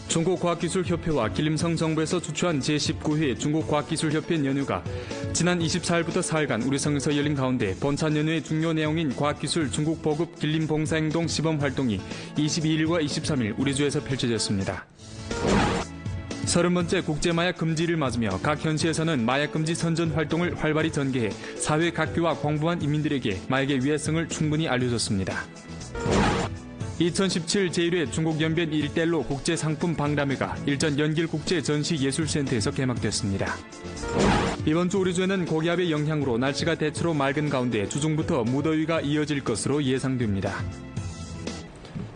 중국과학기술협회와 길림성 정부에서 주최한 제19회 중국과학기술협회 연휴가 지난 24일부터 4일간 우리성에서 열린 가운데 본차 연휴의 중요 내용인 과학기술 중국보급 길림봉사행동 시범활동이 22일과 23일 우리주에서 펼쳐졌습니다. 30번째 국제마약 금지를 맞으며 각 현시에서는 마약금지 선전 활동을 활발히 전개해 사회 각계와 공부한 인민들에게 마약의 위해성을 충분히 알려줬습니다. 2017 제1회 중국연변 일대일로 국제상품 박람회가 일전 연길국제전시예술센터에서 개막됐습니다. 이번 주 우리주에는 고기압의 영향으로 날씨가 대체로 맑은 가운데 주중부터 무더위가 이어질 것으로 예상됩니다.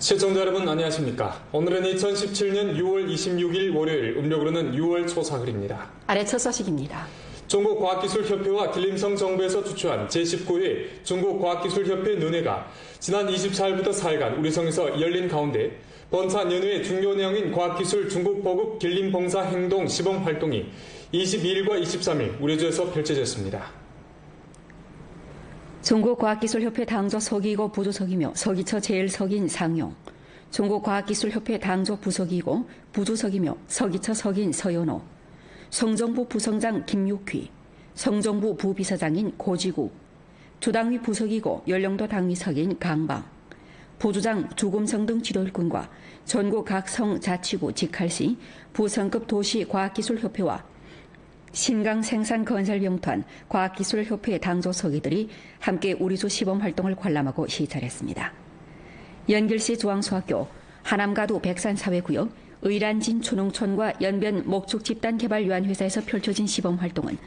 시청자 여러분 안녕하십니까? 오늘은 2017년 6월 26일 월요일, 음력으로는 6월 초사흘입니다. 아래 첫 소식입니다. 중국과학기술협회와 길림성 정부에서 주최한 제19회 중국과학기술협회 논회가 지난 24일부터 4일간 우리성에서 열린 가운데 본차 연회의 중요 내용인 과학기술 중국보급 길림봉사행동 시범활동이 22일과 23일 우리주에서 펼쳐졌습니다. 중국과학기술협회 당조 서기이고 부주석이며 서기처 제1석인 상용, 중국과학기술협회 당조 부석이고 부주석이며 서기처 석인 서연호, 성정부 부성장 김육휘, 성정부 부비서장인 고지구, 주당위 부석이고 연령도 당위석인 강방, 부주장 주금성 등 지도일꾼과 전국 각 성자치구 직할시 부성급 도시과학기술협회와 신강생산건설병团과학기술협회 당조서기들이 함께 우리주 시범활동을 관람하고 시찰했습니다. 연길시 중앙소학교, 하남가두 백산사회구역, 의란진초농촌과 연변 목축집단개발유한회사에서 펼쳐진 시범활동은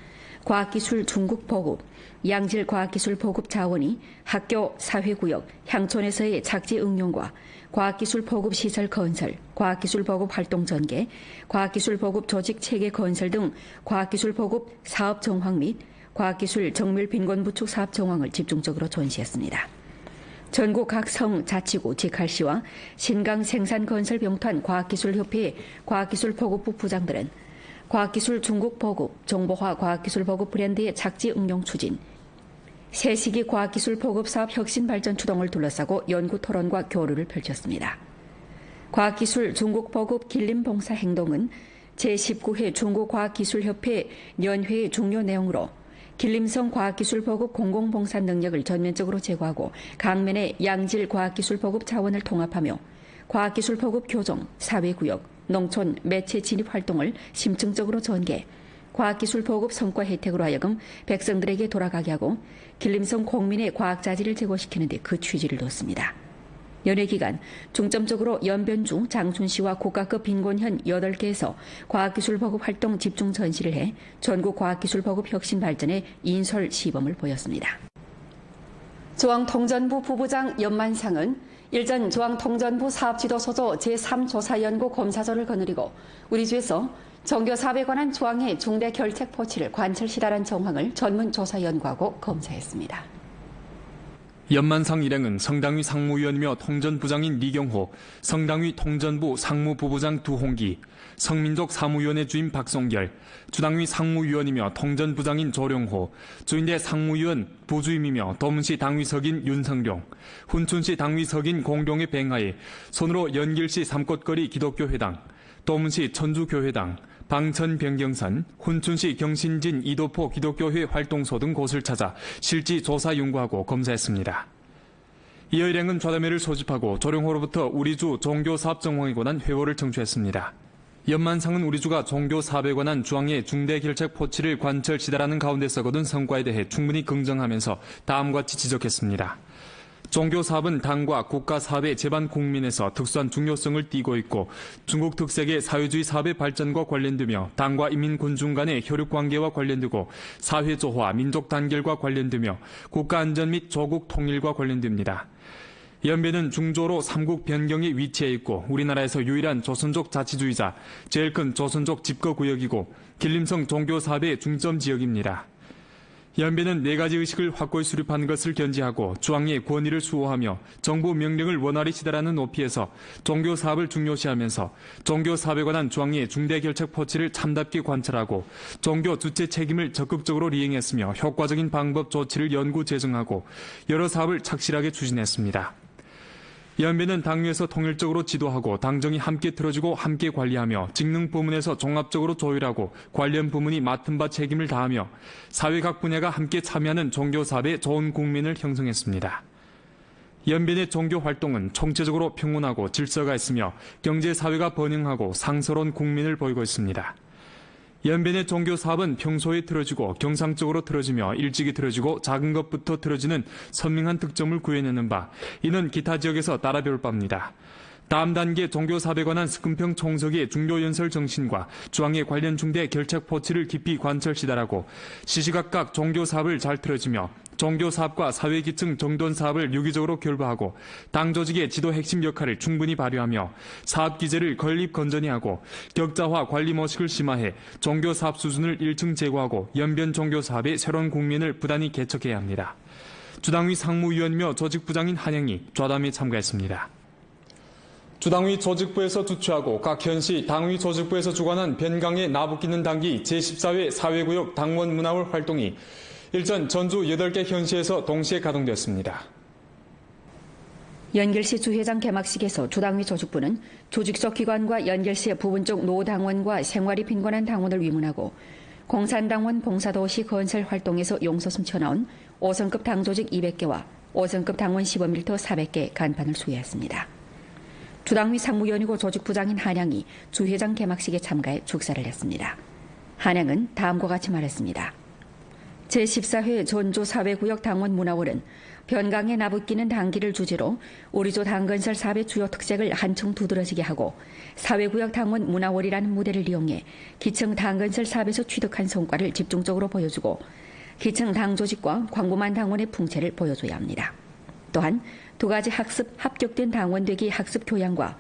과학기술 중국보급, 양질과학기술 보급자원이 학교, 사회구역, 향촌에서의 착지 응용과 과학기술 보급 시설 건설, 과학기술 보급 활동 전개, 과학기술 보급 조직 체계 건설 등 과학기술 보급 사업 정황 및 과학기술 정밀 빈곤 부축 사업 정황을 집중적으로 전시했습니다. 전국 각 성자치구 직할시와 신강생산건설병团과학기술협회 과학기술보급부 부장들은 과학기술 중국보급, 정보화 과학기술보급 브랜드의 착지 응용 추진, 새시기 과학기술 보급사업 혁신발전 추동을 둘러싸고 연구토론과 교류를 펼쳤습니다. 과학기술 중국보급 길림봉사행동은 제19회 중국과학기술협회 연회의 중요 내용으로 길림성 과학기술보급 공공봉사 능력을 전면적으로 제고하고 강면의 양질 과학기술보급 자원을 통합하며 과학기술보급 교정, 사회구역, 농촌, 매체 진입 활동을 심층적으로 전개, 과학기술 보급 성과 혜택으로 하여금 백성들에게 돌아가게 하고 길림성 공민의 과학자질을 제고시키는 데 그 취지를 뒀습니다. 연회 기간 중점적으로 연변중 장춘시와 국가급 빈곤현 8개에서 과학기술 보급 활동 집중 전시를 해 전국 과학기술 보급 혁신 발전의 인설 시범을 보였습니다. 중앙통전부 부부장 연만상은 일전 중앙통전부 사업지도소조 제3조사연구 검사조를 거느리고 우리주에서 종교 사업에 관한 중앙의 중대 결책 포치를 관철시달한 정황을 전문 조사 연구하고 검사했습니다. 연만상 일행은 성당위 상무위원이며 통전부장인 리경호, 성당위 통전부 상무부부장 두홍기, 성민족 사무위원회 주임 박송결, 주당위 상무위원이며 통전부장인 조령호, 주인대 상무위원 부주임이며 도문시 당위석인 윤성룡, 훈춘시 당위석인 공룡의 뱅하에 손으로 연길시 삼꽃거리 기독교회당, 도문시 천주교회당, 방천변경산, 훈춘시 경신진 이도포 기독교회 활동소 등 곳을 찾아 실지 조사 연구하고 검사했습니다. 이어 일행은 좌담회를 소집하고 조령호로부터 우리주 종교사업 정황에 관한 회고를 청취했습니다. 연만상은 우리주가 종교사업에 관한 중앙의 중대 결책 포치를 관철 지달하는 가운데서 거둔 성과에 대해 충분히 긍정하면서 다음과 같이 지적했습니다. 종교사업은 당과 국가사업의 제반 국민에서 특수한 중요성을 띠고 있고 중국 특색의 사회주의 사업의 발전과 관련되며 당과 인민군중 간의 혈육관계와 관련되고 사회조화, 민족 단결과 관련되며 국가안전 및 조국 통일과 관련됩니다. 연변은 중조로 삼국 변경에 위치해 있고 우리나라에서 유일한 조선족 자치주의자, 제일 큰 조선족 집거구역이고 길림성 종교사업의 중점지역입니다. 연변은 4가지 의식을 확고히 수립한 것을 견지하고 중앙의 권위를 수호하며 정부 명령을 원활히 시달하는 높이에서 종교사업을 중요시하면서 종교사업에 관한 중앙의 중대결책 포치를 참답게 관철하고 종교 주체 책임을 적극적으로 이행했으며 효과적인 방법 조치를 연구 제정하고 여러 사업을 착실하게 추진했습니다. 연배는 당위에서 통일적으로 지도하고 당정이 함께 틀어주고 함께 관리하며 직능 부문에서 종합적으로 조율하고 관련 부문이 맡은 바 책임을 다하며 사회 각 분야가 함께 참여하는 종교사업의 좋은 국민을 형성했습니다. 연변의 종교 활동은 총체적으로 평온하고 질서가 있으며 경제사회가 번영하고 상서로운 국민을 보이고 있습니다. 연변의 종교 사업은 평소에 틀어주고 경상적으로 틀어주며 일찍이 틀어주고 작은 것부터 틀어주는 선명한 특점을 구해내는 바, 이는 기타 지역에서 따라 배울 바입니다. 다음 단계 종교 사업에 관한 스금평 총석의 중요연설 정신과 중앙의 관련 중대 결책 포치를 깊이 관철시달하고 시시각각 종교 사업을 잘 틀어주며 종교 사업과 사회 기층 정돈 사업을 유기적으로 결부하고 당 조직의 지도 핵심 역할을 충분히 발휘하며 사업 기제를 건립 건전히 하고 격자화 관리 모식을 심화해 종교 사업 수준을 1층 제고하고 연변 종교 사업의 새로운 국면을 부단히 개척해야 합니다. 주당위 상무위원이며 조직부장인 한영이 좌담에 참가했습니다. 주당위 조직부에서 주최하고 각 현시 당위 조직부에서 주관한 변강에 나붙기는 당기 제14회 사회구역 당원 문화월 활동이 일전 전주 8개 현시에서 동시에 가동되었습니다. 연결시 주회장 개막식에서 주당위 조직부는 조직적 기관과 연결시의 부분적 노당원과 생활이 빈곤한 당원을 위문하고 공산당원 봉사도시 건설 활동에서 용서숨 튀어나온 5성급 당조직 200개와 5성급 당원 시범일터 400개 간판을 수여했습니다. 주당위 상무위원이고 조직부장인 한양이 주회장 개막식에 참가해 축사를 했습니다. 한양은 다음과 같이 말했습니다. 제14회 전조사회구역 당원 문화월은 변강에 나붙기는 당기를 주제로 우리조 당건설 사업의 주요 특색을 한층 두드러지게 하고 사회구역 당원 문화월이라는 무대를 이용해 기층 당건설 사업에서 취득한 성과를 집중적으로 보여주고 기층 당조직과 광범한 당원의 풍채를 보여줘야 합니다. 또한 두 가지 학습 합격된 당원되기 학습 교양과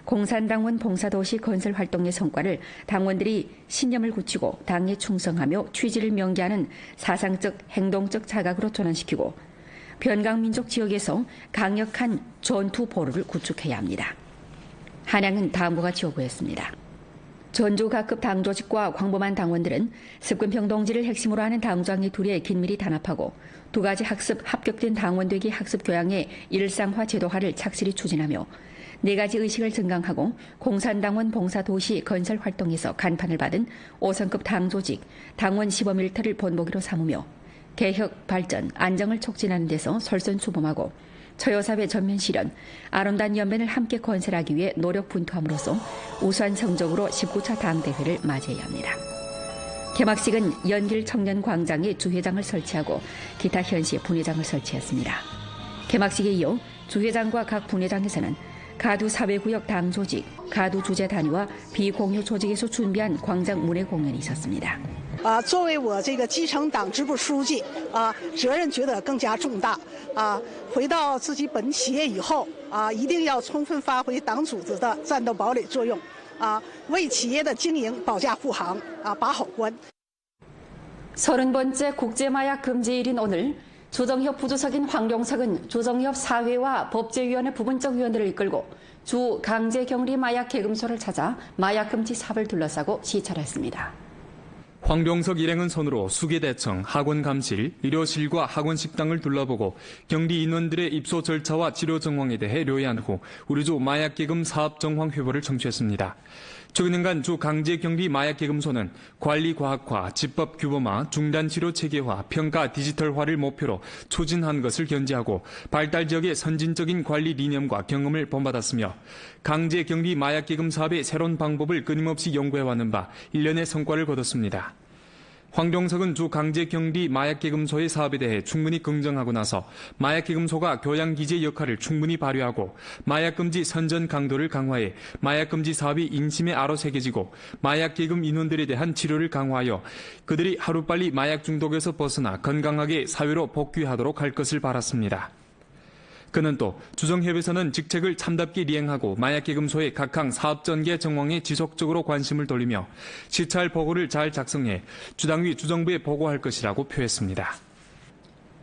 공산당원 봉사도시 건설 활동의 성과를 당원들이 신념을 굳히고 당에 충성하며 취지를 명기하는 사상적, 행동적 자각으로 전환시키고 변강민족 지역에서 강력한 전투 보루를 구축해야 합니다. 한양은 다음과 같이 요구했습니다. 전주 각급 당조직과 광범한 당원들은 습근평 동지를 핵심으로 하는 당장의 둘에 긴밀히 단합하고 두 가지 학습 합격된 당원되기 학습 교양의 일상화 제도화를 착실히 추진하며 네 가지 의식을 증강하고 공산당원 봉사도시 건설 활동에서 간판을 받은 5성급 당조직, 당원 시범일터를 본보기로 삼으며 개혁, 발전, 안정을 촉진하는 데서 설선수범하고 처여사회 전면 실현, 아름다운 연변을 함께 건설하기 위해 노력 분투함으로써 우수한 성적으로 19차 당대회를 맞이해야 합니다. 개막식은 연길 청년광장에 주회장을 설치하고 기타 현시 분회장을 설치했습니다. 개막식에 이어 주회장과 각 분회장에서는 가두 사회구역 당조직, 가두 주재 단위와 비공유 조직에서 준비한 광장 문회 공연이 있었습니다. 作为我这个基层党支部书记责任觉得更加重大回到自己本企业以后一定要充分发挥党组织的战斗堡垒作用为企业的经营保驾护航把好关。 30번째 국제마약 금지일인 오늘 조정협 부주석인 황룡석은 조정협 사회와 법제위원회 부분적 위원들을 이끌고 주 강제격리 마약 계금소를 찾아 마약 금지 사업을 둘러싸고 시찰했습니다. 황병석 일행은 손으로 수계대청, 학원감실, 의료실과 학원식당을 둘러보고 격리 인원들의 입소 절차와 치료 정황에 대해 료의한 후 우리주 마약계금 사업 정황 회보를 청취했습니다. 최근간 주 강제격리 마약계금소는 관리 과학화, 집법 규범화, 중단치료 체계화, 평가 디지털화를 목표로 추진한 것을 견지하고 발달 지역의 선진적인 관리理念과 경험을 본받았으며 강제격리 마약계금 사업의 새로운 방법을 끊임없이 연구해왔는 바 1년의 성과를 거뒀습니다. 황병석은 주 강제격리 마약계금소의 사업에 대해 충분히 긍정하고 나서 마약계금소가 교양기지의 역할을 충분히 발휘하고 마약금지 선전 강도를 강화해 마약금지 사업이 인심에 아로 새겨지고 마약계금 인원들에 대한 치료를 강화하여 그들이 하루빨리 마약 중독에서 벗어나 건강하게 사회로 복귀하도록 할 것을 바랐습니다. 그는 또 주정협에서는 직책을 참답게 이행하고 마약계금소의 각항 사업 전개 정황에 지속적으로 관심을 돌리며 시찰 보고를 잘 작성해 주당위 주정부에 보고할 것이라고 표했습니다.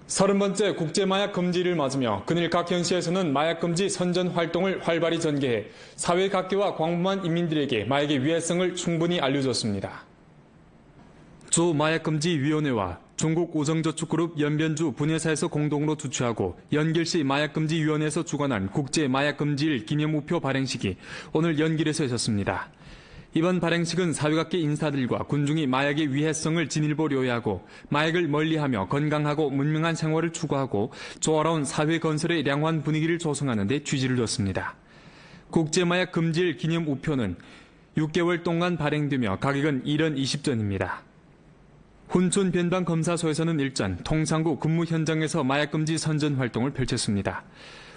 30번째 국제마약 금지를 맞으며 그늘 각 현시에서는 마약금지 선전 활동을 활발히 전개해 사회 각계와 광범한 인민들에게 마약의 위해성을 충분히 알려줬습니다. 주 마약금지위원회와 중국 우정저축그룹 연변주 분회사에서 공동으로 주최하고 연길시 마약금지위원회에서 주관한 국제마약금지일 기념우표 발행식이 오늘 연길에서 있었습니다. 이번 발행식은 사회각계 인사들과 군중이 마약의 위해성을 진일보료하고 마약을 멀리하며 건강하고 문명한 생활을 추구하고 조화로운 사회 건설의 량화한 분위기를 조성하는 데 취지를 뒀습니다. 국제마약 금지일 기념 우표는 6개월 동안 발행되며 가격은 1원 20전입니다. 훈촌 변방검사소에서는 일전 통상구 근무 현장에서 마약금지 선전 활동을 펼쳤습니다.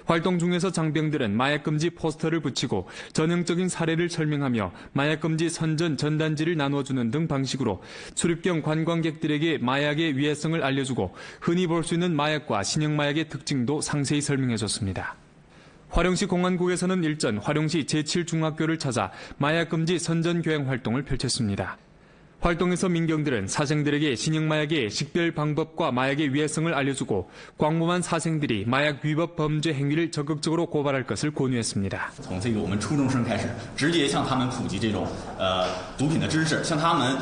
활동 중에서 장병들은 마약금지 포스터를 붙이고 전형적인 사례를 설명하며 마약금지 선전 전단지를 나눠주는 등 방식으로 출입경 관광객들에게 마약의 위해성을 알려주고 흔히 볼 수 있는 마약과 신형마약의 특징도 상세히 설명해줬습니다. 화령시 공안국에서는 일전 화령시 제7중학교를 찾아 마약금지 선전교양 활동을 펼쳤습니다. 활동에서 민경들은 사생들에게 신형마약의 식별 방법과 마약의 위해성을 알려주고 광범한 사생들이 마약 위법 범죄 행위를 적극적으로 고발할 것을 권유했습니다. 从这个我们初中生开始，直接向他们普及这种毒品的知识，向他们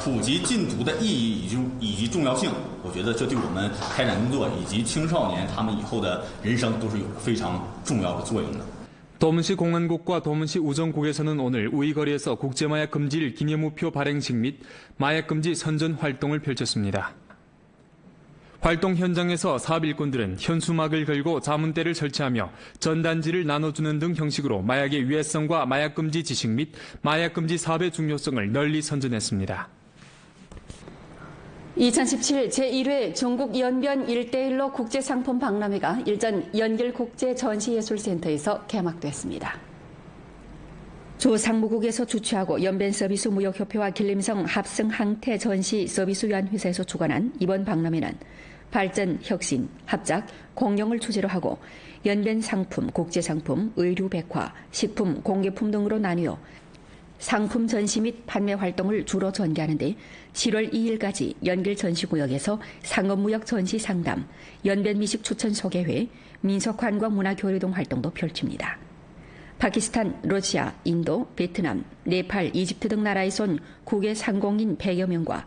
普及禁毒的意义以及重要性。我觉得这对我们开展工作以及青少年他们以后的人生都是有非常重要的作用的。 도문시 공안국과 도문시 우정국에서는 오늘 우이거리에서 국제마약 금지일 기념우표 발행식 및 마약금지 선전 활동을 펼쳤습니다. 활동 현장에서 사업 일꾼들은 현수막을 걸고 자문대를 설치하며 전단지를 나눠주는 등 형식으로 마약의 위해성과 마약금지 지식 및 마약금지 사업의 중요성을 널리 선전했습니다. 2017 제1회 중국 연변 1대1로 국제상품 박람회가 일전 연길국제전시예술센터에서 개막됐습니다. 주 상무국에서 주최하고 연변서비스무역협회와 길림성 합성항태전시서비스위원회사에서 주관한 이번 박람회는 발전, 혁신, 합작, 공영을 주제로 하고 연변상품, 국제상품, 의류백화, 식품, 공예품 등으로 나뉘어 상품 전시 및 판매 활동을 주로 전개하는데 7월 2일까지 연길 전시구역에서 상업무역 전시 상담, 연변미식 추천 소개회, 민속관광 문화교류 등 활동도 펼칩니다. 파키스탄, 러시아, 인도, 베트남, 네팔, 이집트 등 나라에서 온 국외 상공인 100여 명과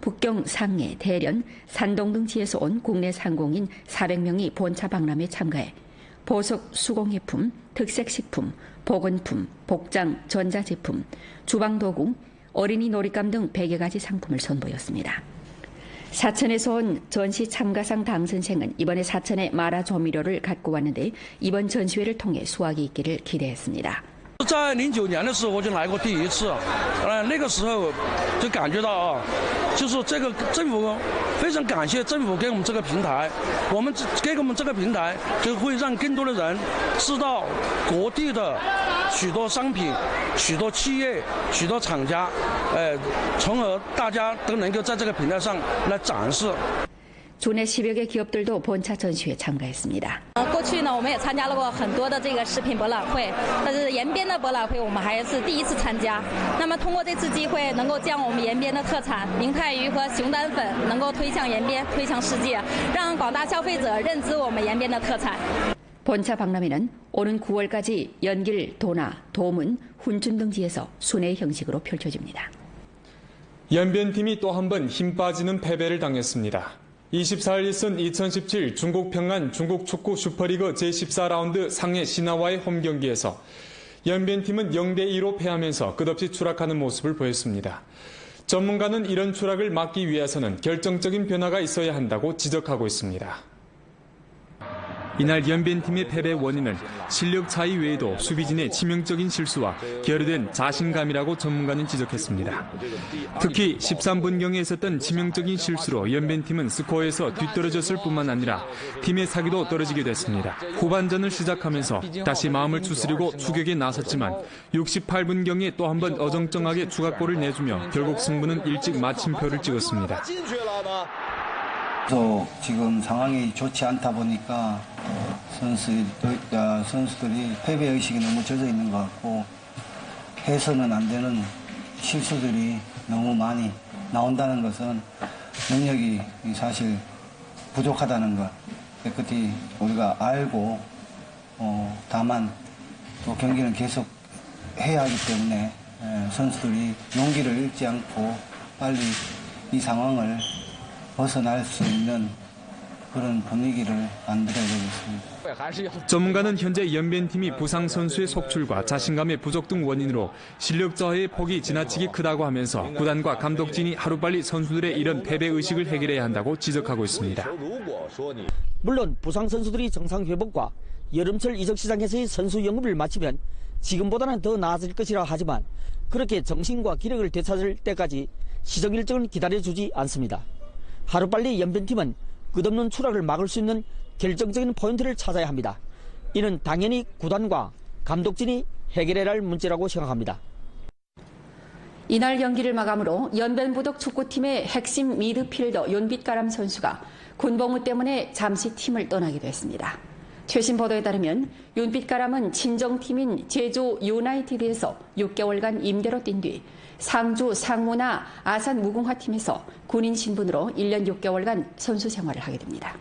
북경, 상해, 대련, 산동 등 지에서 온 국내 상공인 400명이 본차 박람회에 참가해 보석 수공예품, 특색식품, 보건품, 복장, 전자제품, 주방도구, 어린이 놀잇감 등 100여 가지 상품을 선보였습니다. 사천에서 온 전시 참가상 당선생은 이번에 사천의 마라 조미료를 갖고 왔는데 이번 전시회를 통해 수확이 있기를 기대했습니다. 在09年的时候我就来过第一次，那个时候就感觉到啊，就是这个政府非常感谢政府给我们这个平台，给我们这个平台就会让更多的人知道国地的许多商品、许多企业、许多厂家，从而大家都能够在这个平台上来展示。 주내 10여 개 기업들도 본차 전시회에 참가했습니다. 过去呢，我们也参加了过很多的这个食品博览会，但是延边的博览会我们还是第一次参加。那么通过这次机会，能够将我们延边的特产明太鱼和熊胆粉能够推向延边，推向世界，让广大消费者认知我们延边的特产。 본차 박람회는 오는 9월까지 연길, 도나, 도문, 훈춘 등지에서 순회 형식으로 펼쳐집니다. 연변팀이 또 한 번 힘 빠지는 패배를 당했습니다. 24일 있은 2017 중국 평안 중국 축구 슈퍼리그 제14라운드 상해 신화와의 홈경기에서 연변팀은 0대2로 패하면서 끝없이 추락하는 모습을 보였습니다. 전문가는 이런 추락을 막기 위해서는 결정적인 변화가 있어야 한다고 지적하고 있습니다. 이날 연변팀의 패배 원인은 실력 차이 외에도 수비진의 치명적인 실수와 결여된 자신감이라고 전문가는 지적했습니다. 특히 13분경에 있었던 치명적인 실수로 연변팀은 스코어에서 뒤떨어졌을 뿐만 아니라 팀의 사기도 떨어지게 됐습니다. 후반전을 시작하면서 다시 마음을 추스리고 추격에 나섰지만 68분경에 또 한 번 어정쩡하게 추가골을 내주며 결국 승부는 일찍 마침표를 찍었습니다. 또 지금 상황이 좋지 않다 보니까 선수들이 패배의식이 너무 젖어 있는 것 같고 해서는 안 되는 실수들이 너무 많이 나온다는 것은 능력이 사실 부족하다는 것 깨끗이 우리가 알고 다만 또 경기는 계속 해야 하기 때문에 선수들이 용기를 잃지 않고 빨리 이 상황을 벗어날 수 있는 그런 분위기를 만들어야 되겠습니다. 전문가는 현재 연변팀이 부상 선수의 속출과 자신감의 부족 등 원인으로 실력 저하의 폭이 지나치게 크다고 하면서 구단과 감독진이 하루빨리 선수들의 이런 패배 의식을 해결해야 한다고 지적하고 있습니다. 물론 부상 선수들이 정상 회복과 여름철 이적 시장에서의 선수 영입을 마치면 지금보다는 더 나아질 것이라 하지만 그렇게 정신과 기력을 되찾을 때까지 시정 일정을 기다려주지 않습니다. 하루빨리 연변팀은 끝없는 추락을 막을 수 있는 결정적인 포인트를 찾아야 합니다. 이는 당연히 구단과 감독진이 해결해야 할 문제라고 생각합니다. 이날 경기를 마감으로 연변부덕 축구팀의 핵심 미드필더 윤빛가람 선수가 군복무 때문에 잠시 팀을 떠나게 됐습니다. 최신 보도에 따르면 윤빛가람은 친정팀인 제주 유나이티드에서 6개월간 임대로 뛴 뒤 상주 상무나 아산 무궁화팀에서 군인 신분으로 1년 6개월간 선수 생활을 하게 됩니다.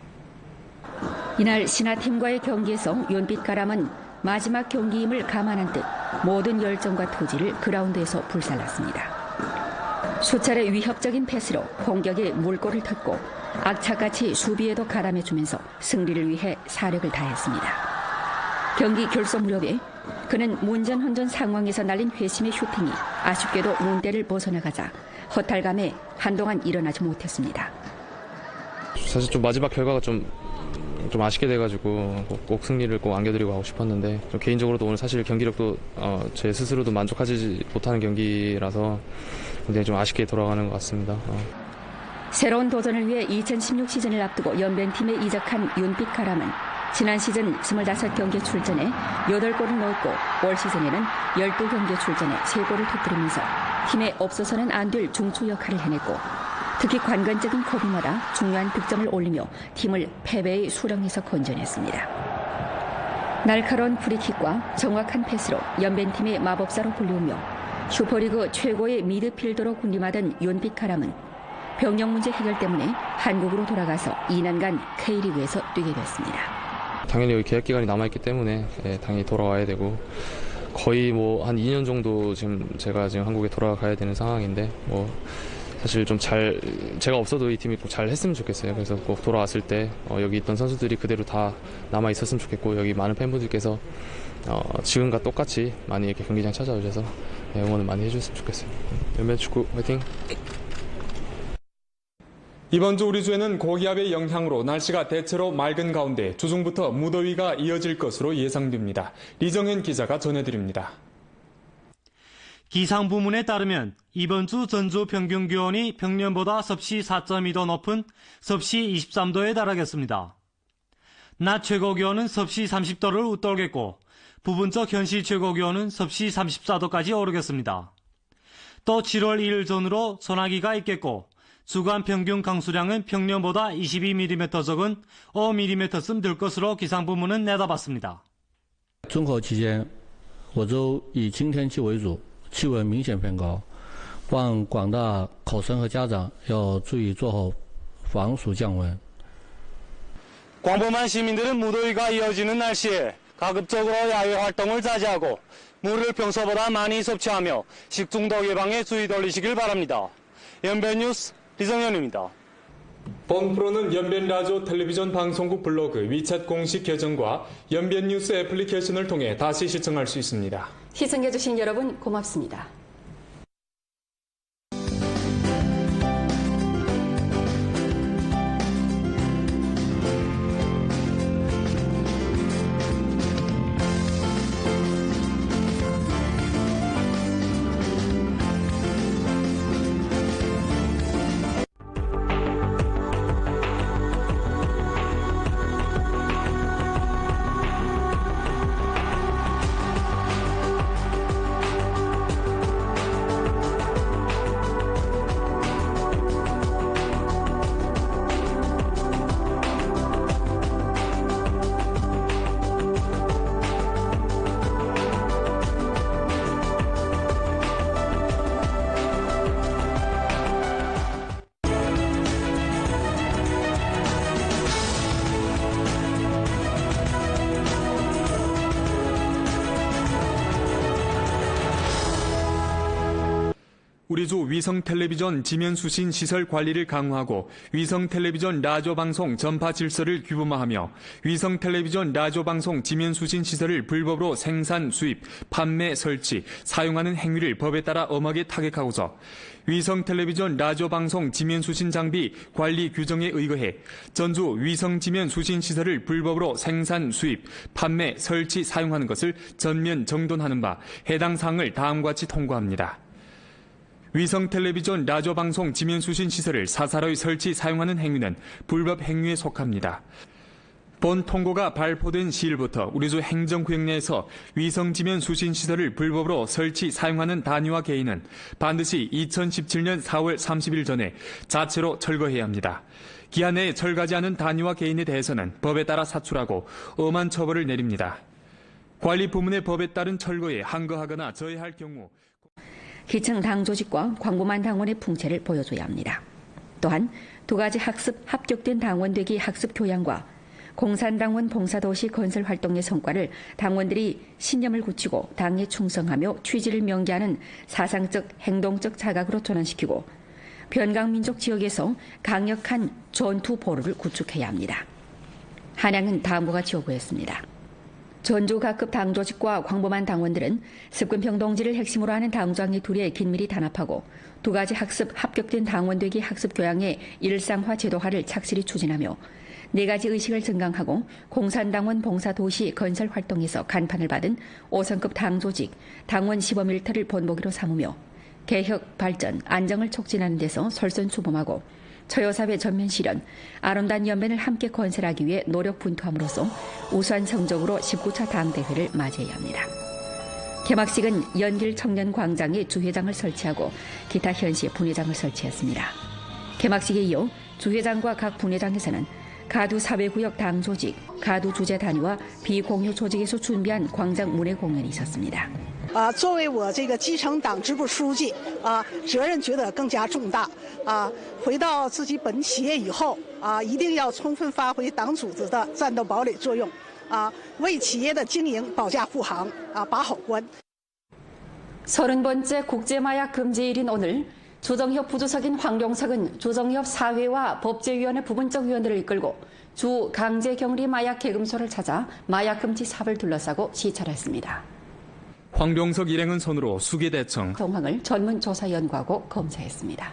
이날 신하팀과의 경기에서 윤빛가람은 마지막 경기임을 감안한 듯 모든 열정과 토지를 그라운드에서 불살랐습니다. 수차례 위협적인 패스로 공격에 물꼬를 텄고 악착같이 수비에도 가담해주면서 승리를 위해 사력을 다했습니다. 경기 결승 무렵에 그는 문전훈전 상황에서 날린 회심의 슈팅이 아쉽게도 문대를 벗어나가자 허탈감에 한동안 일어나지 못했습니다. 사실 좀 마지막 결과가 좀 아쉽게 돼가지고 꼭 승리를 꼭 안겨드리고 하고 싶었는데 좀 개인적으로도 오늘 사실 경기력도 제 스스로도 만족하지 못하는 경기라서 굉장히 좀 아쉽게 돌아가는 것 같습니다. 새로운 도전을 위해 2016 시즌을 앞두고 연변팀에 이적한 윤빛가람은 지난 시즌 25경기에 출전해 8골을 넣었고 올 시즌에는 12경기에 출전해 3골을 터뜨리면서 팀에 없어서는 안 될 중추 역할을 해냈고 특히 관건적인 코비마다 중요한 득점을 올리며 팀을 패배의 수렁에서 건져냈습니다. 날카로운 프리킥과 정확한 패스로 연변팀의 마법사로 불리우며 슈퍼리그 최고의 미드필더로 군림하던 윤빛가람은 병역 문제 해결 때문에 한국으로 돌아가서 2년간 K리그에서 뛰게 됐습니다. 당연히 여기 계약 기간이 남아있기 때문에 당연히 돌아와야 되고 거의 뭐 한 2년 정도 제가 지금 한국에 돌아가야 되는 상황인데 사실 좀 제가 없어도 이 팀이 꼭 잘 했으면 좋겠어요. 그래서 꼭 돌아왔을 때 여기 있던 선수들이 그대로 다 남아 있었으면 좋겠고 여기 많은 팬분들께서 지금과 똑같이 많이 이렇게 경기장 찾아오셔서 응원을 많이 해주셨으면 좋겠어요. 연변축구 화이팅! 이번 주 우리 주에는 고기압의 영향으로 날씨가 대체로 맑은 가운데 주중부터 무더위가 이어질 것으로 예상됩니다. 리정현 기자가 전해드립니다. 기상부문에 따르면 이번 주 전주 평균 기온이 평년보다 섭씨 4.2도 높은 섭씨 23도에 달하겠습니다. 낮 최고 기온은 섭씨 30도를 웃돌겠고 부분적 현시 최고 기온은 섭씨 34도까지 오르겠습니다. 또 7월 2일 전후로 소나기가 있겠고 주간 평균 강수량은 평년보다 22mm 적은 5mm쯤 될 것으로 기상부문은 내다봤습니다. 综合期间，我州以晴天气为主，气温明显偏高，望广大考生和家长要注意做好防暑降温。 광범한 시민들은 무더위가 이어지는 날씨에 가급적으로 야외 활동을 자제하고 물을 평소보다 많이 섭취하며 식중독 예방에 주의 돌리시길 바랍니다. 연변뉴스 리정현입니다. 본 프로는 연변라디오 텔레비전 방송국 블로그 위챗 공식 계정과 연변뉴스 애플리케이션을 통해 다시 시청할 수 있습니다. 시청해주신 여러분 고맙습니다. 우리주 위성 텔레비전 지면 수신 시설 관리를 강화하고 위성 텔레비전 라디오 방송 전파 질서를 규범화하며 위성 텔레비전 라디오 방송 지면 수신 시설을 불법으로 생산, 수입, 판매, 설치, 사용하는 행위를 법에 따라 엄하게 타격하고자 위성 텔레비전 라디오 방송 지면 수신 장비 관리 규정에 의거해 전주 위성 지면 수신 시설을 불법으로 생산, 수입, 판매, 설치, 사용하는 것을 전면 정돈하는 바 해당 사항을 다음과 같이 통과합니다. 위성 텔레비전 라디오 방송 지면 수신 시설을 사사로이 설치, 사용하는 행위는 불법 행위에 속합니다. 본 통고가 발표된 시일부터 우리주 행정구역 내에서 위성 지면 수신 시설을 불법으로 설치, 사용하는 단위와 개인은 반드시 2017년 4월 30일 전에 자체로 철거해야 합니다. 기한 내에 철거하지 않은 단위와 개인에 대해서는 법에 따라 사출하고 엄한 처벌을 내립니다. 관리 부문의 법에 따른 철거에 항거하거나 저해할 경우 기층 당 조직과 광범한 당원의 풍채를 보여줘야 합니다. 또한 두 가지 학습 합격된 당원 되기 학습 교양과 공산당원 봉사도시 건설 활동의 성과를 당원들이 신념을 굳히고 당에 충성하며 취지를 명기하는 사상적, 행동적 자각으로 전환시키고 변강민족 지역에서 강력한 전투 보루를 구축해야 합니다. 한양은 다음과 같이 요구했습니다. 전주 각급 당 조직과 광범한 당원들은 습근평동지를 핵심으로 하는 당정의 둘에 긴밀히 단합하고 두 가지 학습 합격된 당원 되기 학습 교양의 일상화 제도화를 착실히 추진하며 네 가지 의식을 증강하고 공산당원 봉사도시 건설 활동에서 간판을 받은 5성급 당 조직, 당원 시범일터를 본보기로 삼으며 개혁, 발전, 안정을 촉진하는 데서 솔선수범하고 처요사회 전면 실현, 아름다운 연변을 함께 건설하기 위해 노력 분투함으로써 우수한 성적으로 19차 당대회를 맞이해야 합니다. 개막식은 연길 청년광장에 주회장을 설치하고 기타 현시에 분회장을 설치했습니다. 개막식에 이어 주회장과 각 분회장에서는 가두 사회구역 당 조직, 가두 주재 단위와 비공유 조직에서 준비한 광장 문회 공연이 있었습니다. 作为我这个基层党支部书记责任觉得更加重大回到自己本企业以后一定要充分发挥党组织的战斗堡垒作用为企业的经营保驾护航把好关。 30번째 국제마약 금지일인 오늘 조정협 부주석인 황룡석은 조정협 사회와 법제위원회 부분적 위원들을 이끌고 주 강제격리 마약 계금소를 찾아 마약 금지 사업을 둘러싸고 시찰했습니다. 황룡석 일행은 손으로 수계대청, 정황을 전문조사 연구하고 검사했습니다.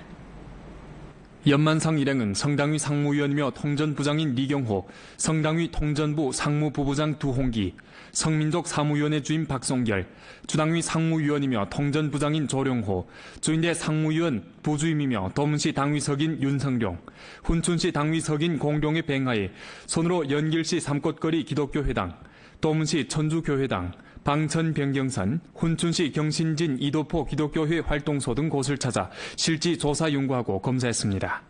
연만상 일행은 성당위 상무위원이며 통전부장인 리경호, 성당위 통전부 상무부부장 두홍기, 성민족 사무위원회 주임 박송결, 주당위 상무위원이며 통전부장인 조룡호, 주인대 상무위원 부주임이며 도문시 당위석인 윤성룡, 훈춘시 당위석인 공룡의 뱅하에 손으로 연길시 삼꽃거리 기독교회당, 도문시 천주교회당, 방천변경산, 훈춘시 경신진 이도포 기독교회 활동소 등 곳을 찾아 실지 조사 연구하고 검사했습니다.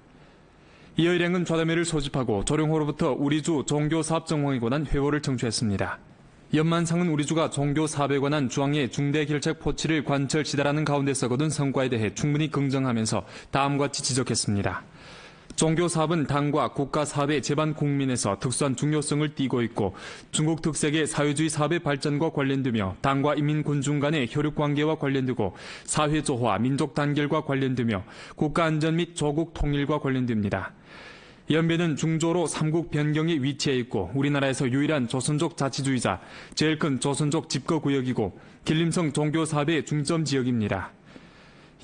이어 일행은 좌담회를 소집하고 조룡호로부터 우리주 종교사업 정황에 관한 회보를 청취했습니다. 연만상은 우리주가 종교사업에 관한 주황의 중대결책 포치를 관철 지달하는 가운데서 거둔 성과에 대해 충분히 긍정하면서 다음과 같이 지적했습니다. 종교사업은 당과 국가사업의 제반 국민에서 특수한 중요성을 띠고 있고 중국 특색의 사회주의 사업의 발전과 관련되며 당과 인민군중 간의 혈육관계와 관련되고 사회조화, 민족 단결과 관련되며 국가안전 및 조국 통일과 관련됩니다. 연배는 중조로 삼국 변경에 위치해 있고 우리나라에서 유일한 조선족 자치주의자, 제일 큰 조선족 집거구역이고 길림성 종교사업의 중점지역입니다.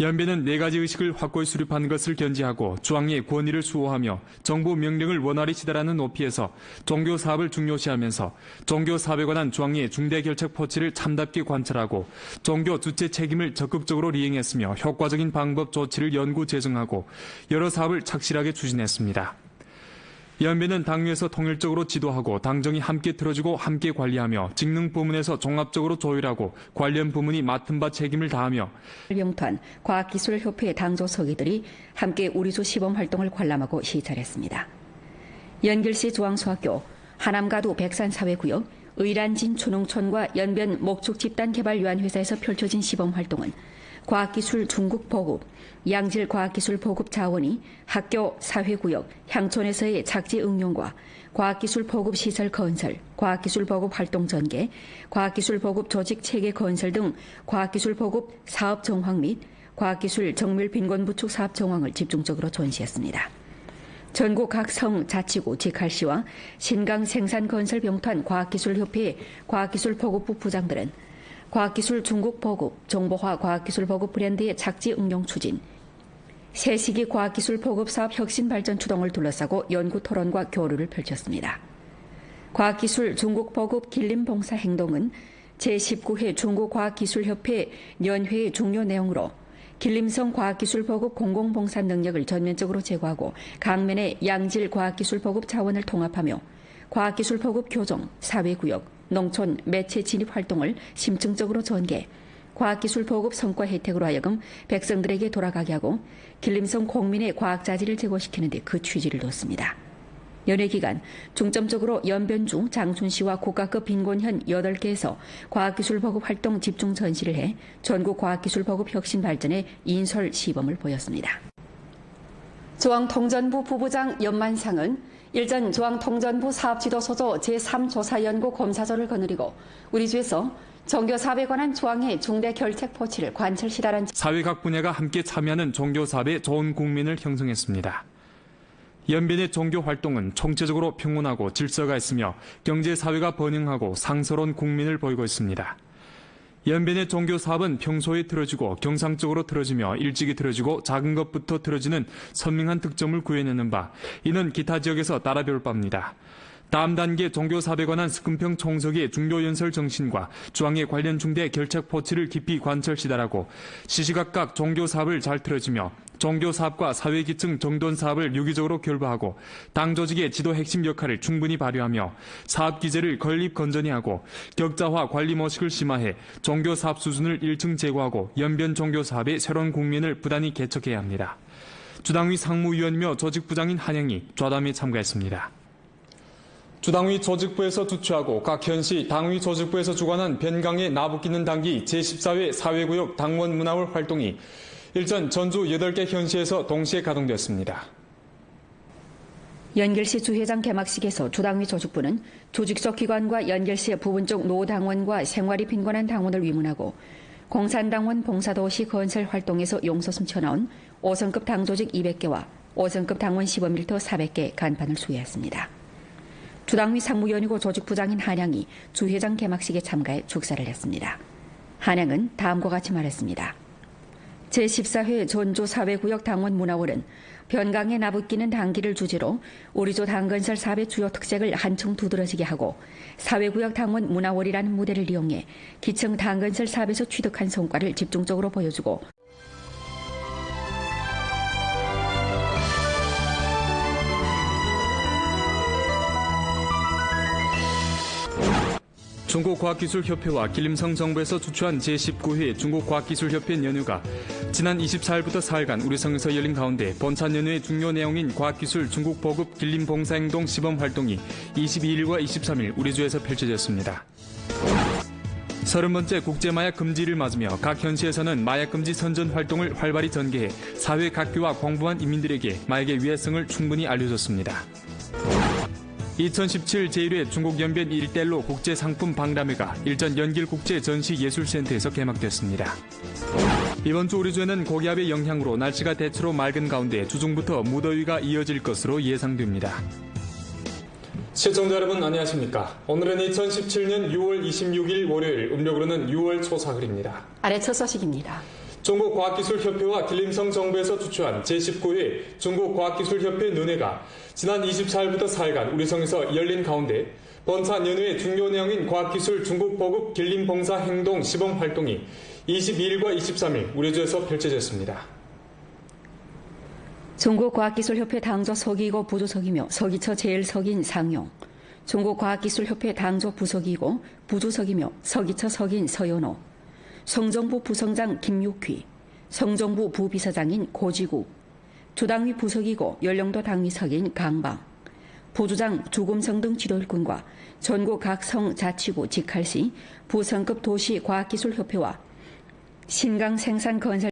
연배는 네 가지 의식을 확고히 수립하는 것을 견지하고 중앙의 권위를 수호하며 정부 명령을 원활히 지달하는 높이에서 종교사업을 중요시하면서 종교사업에 관한 중앙의 중대결책 포치를 참답게 관철하고 종교 주체 책임을 적극적으로 이행했으며 효과적인 방법 조치를 연구 제정하고 여러 사업을 착실하게 추진했습니다. 연배는 당위에서 통일적으로 지도하고 당정이 함께 틀어주고 함께 관리하며 직능 부문에서 종합적으로 조율하고 관련 부문이 맡은 바 책임을 다하며 명团과학기술협회 당조 서기들이 함께 우리주 시범활동을 관람하고 시찰했습니다. 연길시 중앙소학교, 하남가두 백산사회구역, 의란진 초농촌과 연변 목축집단개발유한회사에서 펼쳐진 시범활동은 과학기술 중국 보급, 양질 과학기술 보급 자원이 학교, 사회구역, 향촌에서의 착지 응용과 과학기술 보급 시설 건설, 과학기술 보급 활동 전개, 과학기술 보급 조직 체계 건설 등 과학기술 보급 사업 정황 및 과학기술 정밀 빈곤 부축 사업 정황을 집중적으로 전시했습니다. 전국 각 성, 자치구, 직할시와 신강 생산건설병탄 과학기술협회 과학기술 보급부 부장들은 과학기술 중국 보급, 정보화 과학기술 보급 브랜드의 착지 응용 추진, 새시기 과학기술 보급 사업 혁신 발전 추동을 둘러싸고 연구 토론과 교류를 펼쳤습니다. 과학기술 중국 보급 길림 봉사 행동은 제19회 중국과학기술협회 연회의 중요 내용으로 길림성 과학기술 보급 공공봉사 능력을 전면적으로 제고하고 강면의 양질 과학기술 보급 자원을 통합하며 과학기술 보급 교정, 사회구역, 농촌, 매체 진입 활동을 심층적으로 전개, 과학기술 보급 성과 혜택으로 하여금 백성들에게 돌아가게 하고 길림성 공민의 과학자질을 제고시키는 데 그 취지를 뒀습니다. 연회 기간 중점적으로 연변주, 장춘시와 국가급 빈곤현 8개에서 과학기술 보급 활동 집중 전시를 해 전국 과학기술 보급 혁신 발전의 인설 시범을 보였습니다. 중앙통전부 부부장 연만상은 일전 중앙통전부 사업지도소조 제3조사연구 검사조를 거느리고 우리 주에서 종교 사업에 관한 조항의 중대 결책 포치를 관철 시달한 사회 각 분야가 함께 참여하는 종교 사업에 좋은 국민을 형성했습니다. 연변의 종교 활동은 총체적으로 평온하고 질서가 있으며 경제 사회가 번영하고 상서로운 국민을 보이고 있습니다. 연변의 종교 사업은 평소에 틀어지고 경상적으로 틀어지며 일찍이 틀어지고 작은 것부터 틀어지는 선명한 특점을 구해내는 바, 이는 기타 지역에서 따라 배울 바입니다. 다음 단계 종교 사업에 관한 스금평 총석의 중요 연설 정신과 조항의 관련 중대 결책 포치를 깊이 관철 시달하고 시시각각 종교 사업을 잘 틀어지며 종교 사업과 사회 기층 정돈 사업을 유기적으로 결부하고 당 조직의 지도 핵심 역할을 충분히 발휘하며 사업 기제를 건립 건전히 하고 격자화 관리 모식을 심화해 종교 사업 수준을 1층 제고하고 연변 종교 사업의 새로운 국면을 부단히 개척해야 합니다. 주당위 상무위원이며 조직부장인 한양이 좌담에 참가했습니다. 주당위 조직부에서 주최하고 각 현시 당위 조직부에서 주관한 변강에 나붙기는 당기 제14회 사회구역 당원 문화월 활동이 일전 전주 8개 현시에서 동시에 가동되었습니다. 연결시 주회장 개막식에서 주당위 조직부는 조직적 기관과 연결시의 부분적 노당원과 생활이 빈곤한 당원을 위문하고 공산당원 봉사도시 건설 활동에서 용서숨 튀어나온 5성급 당조직 200개와 5성급 당원 시범일터 400개 간판을 수여했습니다. 주당위 상무위원이고 조직부장인 한양이 주회장 개막식에 참가해 축사를 했습니다. 한양은 다음과 같이 말했습니다. 제14회 전주 사회구역 당원 문화월은 변강에 나붙기는 당기를 주제로 우리조 당건설 사업의 주요 특색을 한층 두드러지게 하고 사회구역 당원 문화월이라는 무대를 이용해 기층 당건설 사업에서 취득한 성과를 집중적으로 보여주고 중국과학기술협회와 길림성 정부에서 주최한 제19회 중국과학기술협회 연휴가 지난 24일부터 4일간 우리 성에서 열린 가운데 본찬 연휴의 중요 내용인 과학기술 중국 보급 길림 봉사행동 시범 활동이 22일과 23일 우리 주에서 펼쳐졌습니다. 30번째 국제마약 금지를 맞으며 각 현시에서는 마약 금지 선전 활동을 활발히 전개해 사회 각계와 공부한 인민들에게 마약의 위해성을 충분히 알려줬습니다. 2017 제1회 중국 연변 일대일로 국제상품 박람회가 일전 연길국제전시예술센터에서 개막됐습니다. 이번 주 우리 주에는 고기압의 영향으로 날씨가 대체로 맑은 가운데 주중부터 무더위가 이어질 것으로 예상됩니다. 시청자 여러분 안녕하십니까? 오늘은 2017년 6월 26일 월요일, 음력으로는 6월 초사흘입니다. 아래 첫 소식입니다. 중국과학기술협회와 길림성 정부에서 주최한 제19회 중국과학기술협회 논회가 지난 24일부터 4일간 우리 성에서 열린 가운데 본찬 연회의 중요 내용인 과학기술 중국보급 길림봉사 행동 시범 활동이 22일과 23일 우리 주에서 펼쳐졌습니다. 중국과학기술협회 당조 서기이고 부주석이며 서기처 제1석인 상용, 중국과학기술협회 당조 부석이고 부주석이며 서기처 석인 서연호, 성정부 부성장 김육휘, 성정부 부비서장인 고지구, 주당위 부석이고 연령도 당위석인 강방, 부주장 주금성 등 지도일꾼과 전국 각 성 자치구 직할시 부성급 도시 과학기술협회와 신강 생산건설